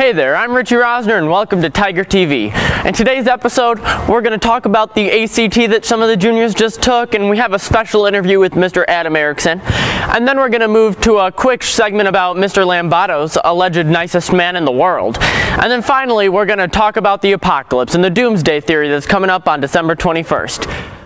Hey there, I'm Richie Rosner and welcome to Tiger TV. In today's episode, we're going to talk about the ACT that some of the juniors just took, and we have a special interview with Mr. Adam Erickson. And then we're going to move to a quick segment about Mr. Lambato's alleged nicest man in the world. And then finally, we're going to talk about the apocalypse and the doomsday theory that's coming up on December 21st.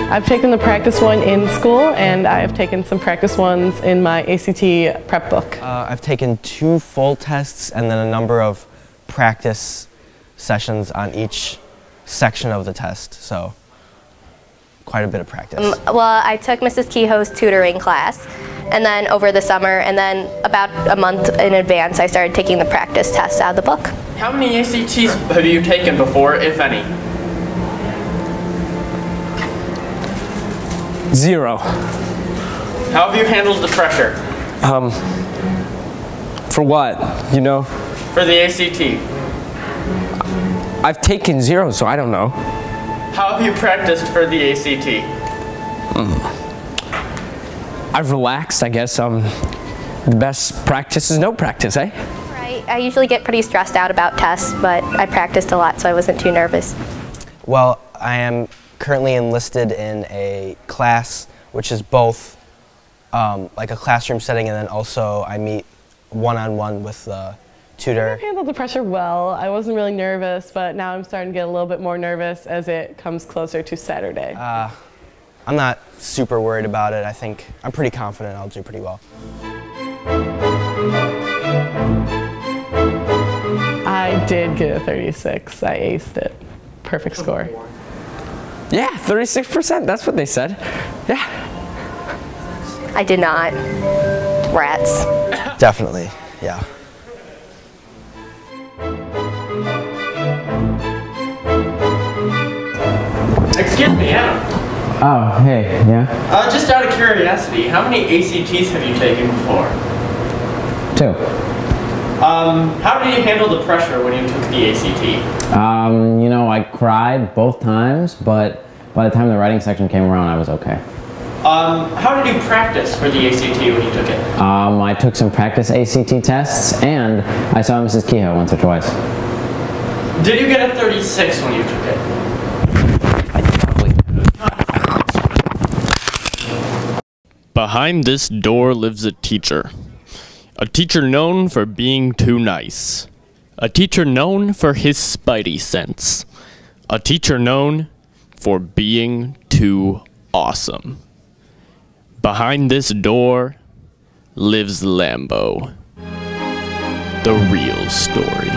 I've taken the practice one in school, and I've taken some practice ones in my ACT prep book. I've taken 2 full tests and then a number of practice sessions on each section of the test, so quite a bit of practice. Well, I took Mrs. Kehoe's tutoring class, and then over the summer, and then about a month in advance, I started taking the practice tests out of the book. How many ACTs have you taken before, if any? 0. How have you handled the pressure? For what? You know? For the ACT. I've taken 0, so I don't know. How have you practiced for the ACT? I've relaxed, I guess. The best practice is no practice, eh? Right. I usually get pretty stressed out about tests, but I practiced a lot, so I wasn't too nervous. Well, I am currently enlisted in a class which is both like a classroom setting, and then also I meet one-on-one with the tutor. I've handled the pressure well. I wasn't really nervous, but now I'm starting to get a little bit more nervous as it comes closer to Saturday. I'm not super worried about it. I think I'm pretty confident I'll do pretty well. I did get a 36. I aced it. Perfect score. Yeah, 36%, that's what they said. Yeah. I did not. Rats. Definitely, yeah. Excuse me, Adam. Oh, hey, yeah? Just out of curiosity, how many ACTs have you taken before? 2. How did you handle the pressure when you took the ACT? You know, I cried both times, but by the time the writing section came around, I was okay. How did you practice for the ACT when you took it? I took some practice ACT tests, and I saw Mrs. Kehoe once or twice. Did you get a 36 when you took it? Behind this door lives a teacher. A teacher known for being too nice. A teacher known for his spidey sense. A teacher known for being too awesome. Behind this door lives Lambo. The real story.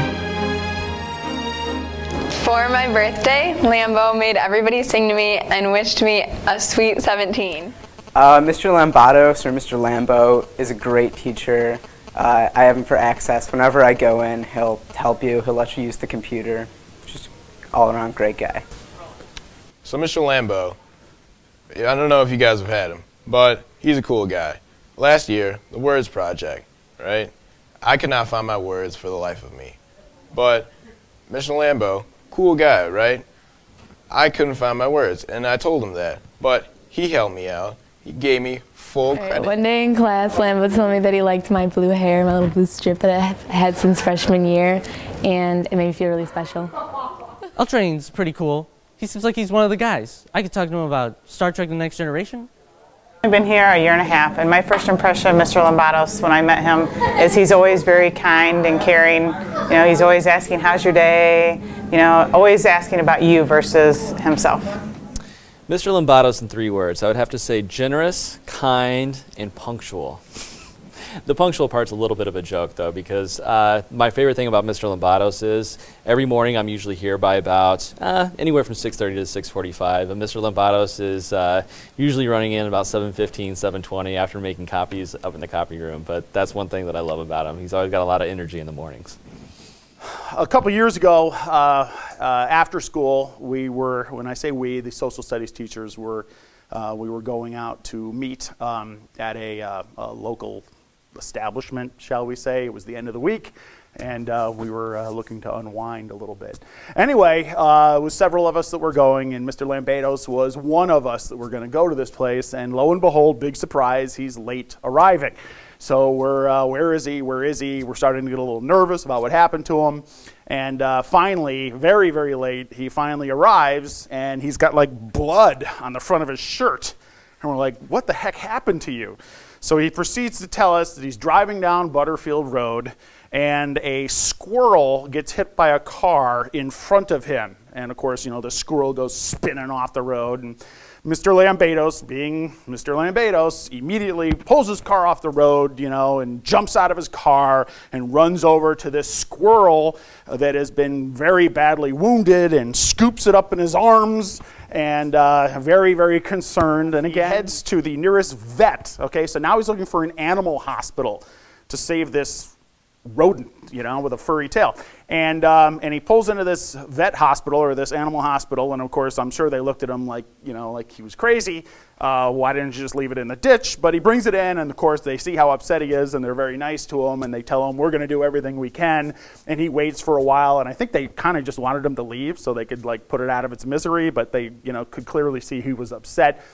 For my birthday, Lambo made everybody sing to me and wished me a sweet 17. Mr. Lambatos, or Mr. Lambo, is a great teacher. I have him for access. Whenever I go in, he'll help you. He'll let you use the computer. Just all-around great guy. So Mr. Lambo, I don't know if you guys have had him, but he's a cool guy. Last year, the Words Project, right? I could not find my words for the life of me. But Mr. Lambo, cool guy, right? I couldn't find my words, and I told him that. But he helped me out. He gave me full credit. One day in class, Lambo told me that he liked my blue hair, my little blue strip that I've had since freshman year, and it made me feel really special. Eltrain's pretty cool. He seems like he's one of the guys. I could talk to him about Star Trek The Next Generation. I've been here a year and a half, and my first impression of Mr. Lambatos when I met him is he's always very kind and caring. You know, he's always asking, how's your day? You know, always asking about you versus himself. Mr. Lambatos in 3 words. I would have to say generous, kind, and punctual. The punctual part's a little bit of a joke, though, because my favorite thing about Mr. Lombados is every morning I'm usually here by about anywhere from 6:30 to 6:45, and Mr. Lombados is usually running in about 7:15, 7:20 after making copies up in the copy room. But that's one thing that I love about him. He's always got a lot of energy in the mornings. A couple years ago, after school, we were, when I say we, the social studies teachers were, we were going out to meet at a local establishment, shall we say. It was the end of the week, and we were looking to unwind a little bit. Anyway, it was several of us that were going, and Mr. Lambados was one of us that were going to go to this place, and lo and behold, big surprise, he's late arriving. So we're, where is he? Where is he? We're starting to get a little nervous about what happened to him. And finally, very, very late, he finally arrives, and he's got like blood on the front of his shirt. And we're like, what the heck happened to you? So he proceeds to tell us that he's driving down Butterfield Road, and a squirrel gets hit by a car in front of him. And of course, you know, the squirrel goes spinning off the road. And Mr. Lambados, being Mr. Lambados, immediately pulls his car off the road, you know, and jumps out of his car and runs over to this squirrel that has been very badly wounded and scoops it up in his arms and very, very concerned. And again, heads to the nearest vet. Okay, so now he's looking for an animal hospital to save this rodent, you know, with a furry tail. And he pulls into this vet hospital or this animal hospital, and of course I'm sure they looked at him like, you know, like he was crazy. Why didn't you just leave it in the ditch? But he brings it in, and of course they see how upset he is, and they're very nice to him, and they tell him we're going to do everything we can. And he waits for a while, and I think they kind of just wanted him to leave so they could like put it out of its misery, but they, you know, could clearly see he was upset.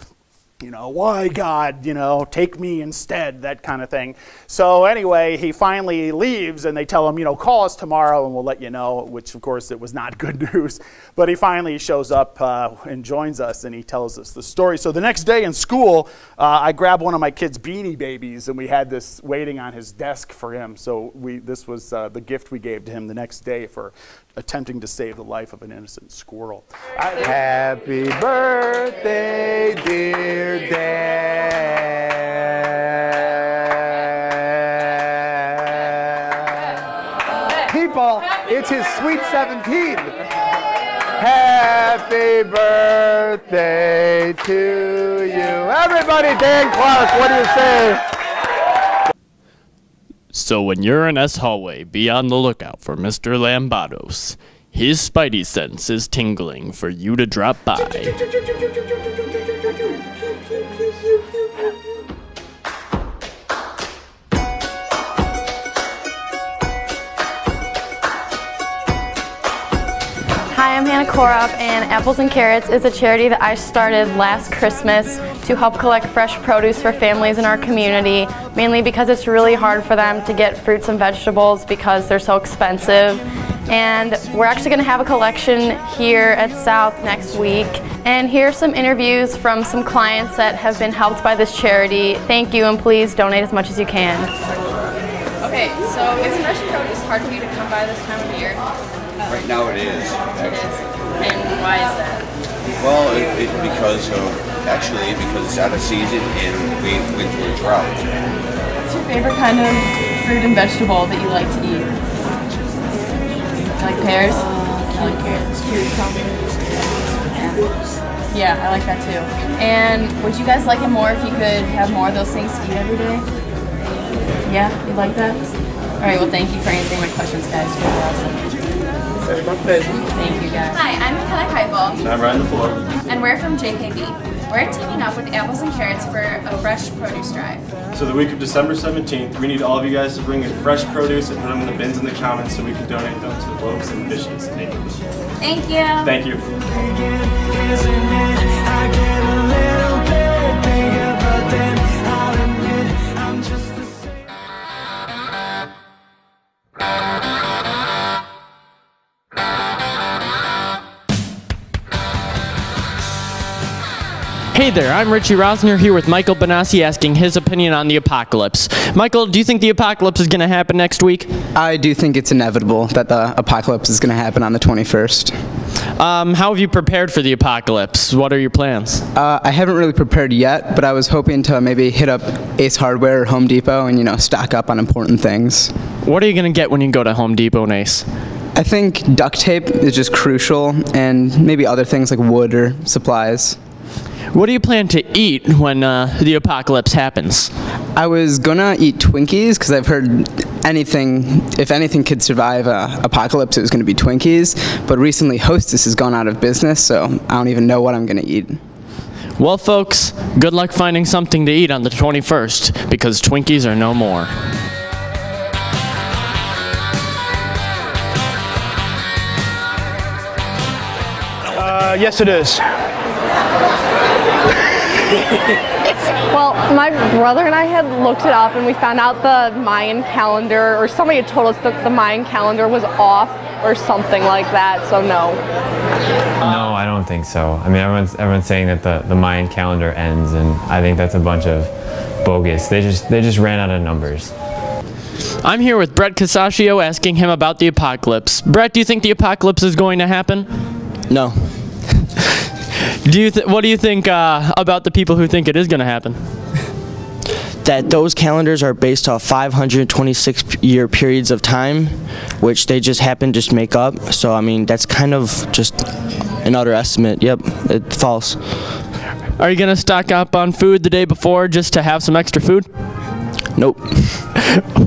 You know, why God, you know, take me instead, that kind of thing. So anyway, he finally leaves, and they tell him, you know, call us tomorrow and we'll let you know, which of course it was not good news. But he finally shows up and joins us, and he tells us the story. So the next day in school, I grabbed one of my kids' Beanie Babies, and we had this waiting on his desk for him. So this was the gift we gave to him the next day for attempting to save the life of an innocent squirrel. Happy birthday, dear Dad. People, it's his sweet 17th. Happy birthday to you. Everybody, Dan Clark, what do you say? So when you're in S hallway, be on the lookout for Mr. Lambados. His spidey sense is tingling for you to drop by. Hi, I'm Hannah Korup, and Apples and Carrots is a charity that I started last Christmas to help collect fresh produce for families in our community, mainly because it's really hard for them to get fruits and vegetables because they're so expensive. And we're actually going to have a collection here at South next week. And here are some interviews from some clients that have been helped by this charity. Thank you, and please donate as much as you can. Okay, so is fresh produce hard for you to come by this time of year? Right now it is, actually. And why is that? Well, because it's out of season and we went through a drought. What's your favorite kind of fruit and vegetable that you like to eat? You like pears? I like carrots. Cucumbers. Apples. Yeah, I like that too. And would you guys like it more if you could have more of those things to eat every day? Yeah, you like that? All right, well, thank you for answering my questions, guys. You're awesome. Thank you, guys. Hi, I'm McKenna Keibel. And I'm Ryan LaFleur. And we're from JKB. We're teaming up with Apples and Carrots for a fresh produce drive. So the week of December 17th, we need all of you guys to bring in fresh produce and put them in the bins in the comments so we can donate them to the loaves and fishes. Thank you. Thank you. Hey Hey there, I'm Richie Rosner here with Michael Benassi asking his opinion on the apocalypse. Michael, do you think the apocalypse is going to happen next week? I do think it's inevitable that the apocalypse is going to happen on the 21st. How have you prepared for the apocalypse? What are your plans? I haven't really prepared yet, but I was hoping to maybe hit up Ace Hardware or Home Depot and, stock up on important things. What are you going to get when you go to Home Depot and Ace? I think duct tape is just crucial, and maybe other things like wood or supplies. What do you plan to eat when the apocalypse happens? I was gonna eat Twinkies because I've heard if anything could survive apocalypse, it was gonna be Twinkies. But recently Hostess has gone out of business, so I don't even know what I'm gonna eat. Well, folks, good luck finding something to eat on the 21st because Twinkies are no more. Yes, it is. Well, my brother and I had looked it up and we found out the Mayan calendar, or somebody had told us that the Mayan calendar was off or something like that, so no. No, I don't think so. I mean, everyone's saying that the Mayan calendar ends, and I think that's a bunch of bogus. They just ran out of numbers. I'm here with Brett Casaccio asking him about the apocalypse. Brett, do you think the apocalypse is going to happen? No. What do you think about the people who think it is going to happen? That those calendars are based off 526-year periods of time, which they just happen to make up. So, I mean, that's kind of just an utter estimate. Yep, it's false. Are you going to stock up on food the day before just to have some extra food? Nope.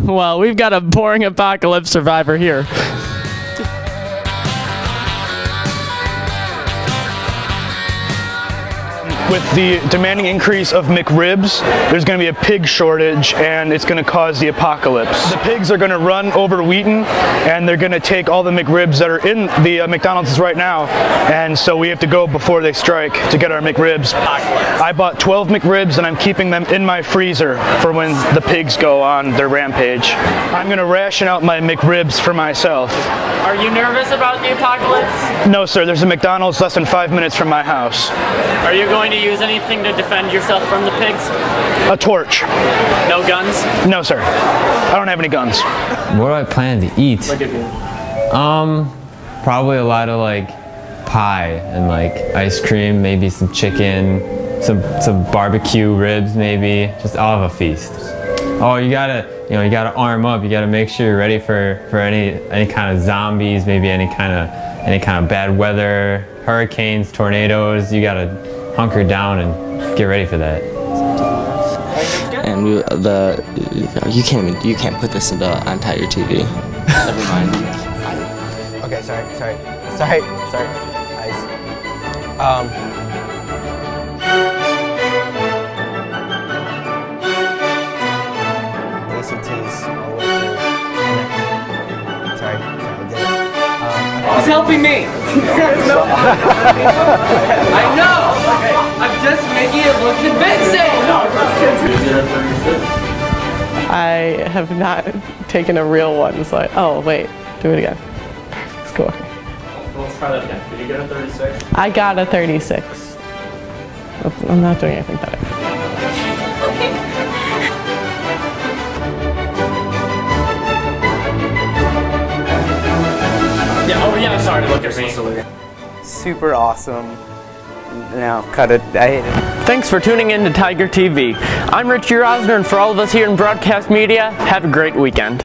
Well, we've got a boring apocalypse survivor here. With the demanding increase of McRibs, there's going to be a pig shortage, and it's going to cause the apocalypse. The pigs are going to run over Wheaton, and they're going to take all the McRibs that are in the McDonald's right now, and so we have to go before they strike to get our McRibs. I bought 12 McRibs, and I'm keeping them in my freezer for when the pigs go on their rampage. I'm going to ration out my McRibs for myself. Are you nervous about the apocalypse? No, sir. There's a McDonald's less than 5 minutes from my house. Are you going to use anything to defend yourself from the pigs? A torch. No guns? No, sir. I don't have any guns. What do I plan to eat? Probably a lot of pie and ice cream, maybe some chicken, some barbecue ribs, maybe. Just all of a feast. Oh, you gotta arm up. You gotta make sure you're ready for any kind of zombies, maybe any kind of bad weather, hurricanes, tornadoes. You gotta hunker down and get ready for that. And you can't put this on Tiger TV. Never mind. Okay, sorry. ACTs all the way through. Sorry, I did it. He's helping me. I know. I'm just making it look convincing. I have not taken a real one, so oh wait, do it again. Let's go. Let's try that again. Did you get a 36? I got a 36. I'm not doing anything better. Yeah, sorry to look at me. Super awesome. No, cut it. I hate it. Thanks for tuning in to Tiger TV. I'm Richie Rosner, and for all of us here in broadcast media, have a great weekend.